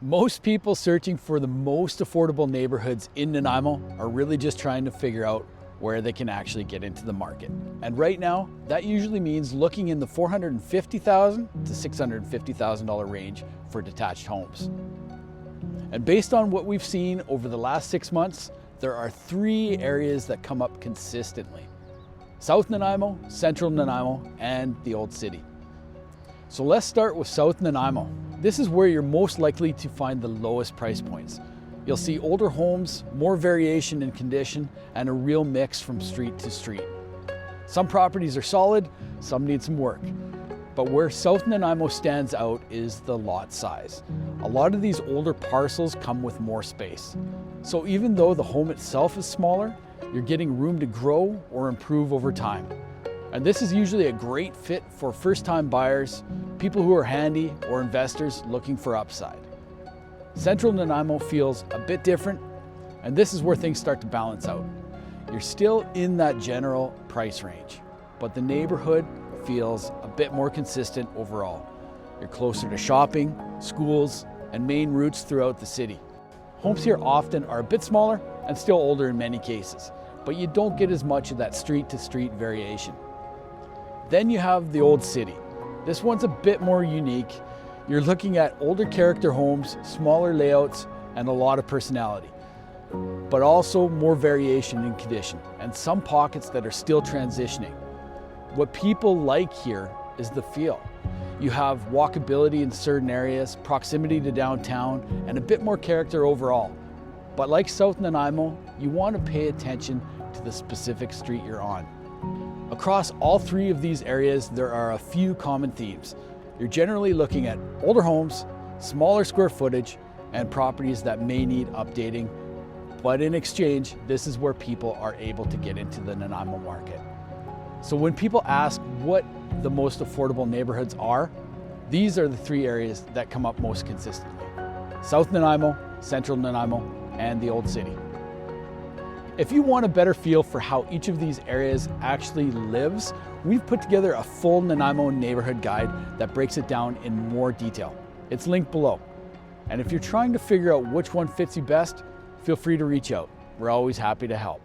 Most people searching for the most affordable neighborhoods in Nanaimo are really just trying to figure out where they can actually get into the market. And right now, that usually means looking in the $450,000 to $650,000 range for detached homes. And based on what we've seen over the last 6 months, there are 3 areas that come up consistently: South Nanaimo, Central Nanaimo, and the Old City. So let's start with South Nanaimo. This is where you're most likely to find the lowest price points. You'll see older homes, more variation in condition, and a real mix from street to street. Some properties are solid, some need some work. But where South Nanaimo stands out is the lot size. A lot of these older parcels come with more space. So even though the home itself is smaller, you're getting room to grow or improve over time. And this is usually a great fit for first-time buyers, people who are handy, or investors looking for upside. Central Nanaimo feels a bit different, and this is where things start to balance out. You're still in that general price range, but the neighborhood feels a bit more consistent overall. You're closer to shopping, schools, and main routes throughout the city. Homes here often are a bit smaller and still older in many cases, but you don't get as much of that street-to-street variation. Then you have the Old City. This one's a bit more unique. You're looking at older character homes, smaller layouts, and a lot of personality, but also more variation in condition and some pockets that are still transitioning. What people like here is the feel. You have walkability in certain areas, proximity to downtown, and a bit more character overall. But like South Nanaimo, you want to pay attention to the specific street you're on. Across all 3 of these areas, there are a few common themes. You're generally looking at older homes, smaller square footage, and properties that may need updating. But in exchange, this is where people are able to get into the Nanaimo market. So when people ask what the most affordable neighborhoods are, these are the 3 areas that come up most consistently: South Nanaimo, Central Nanaimo, and the Old City. If you want a better feel for how each of these areas actually lives, we've put together a full Nanaimo neighborhood guide that breaks it down in more detail. It's linked below. And if you're trying to figure out which one fits you best, feel free to reach out. We're always happy to help.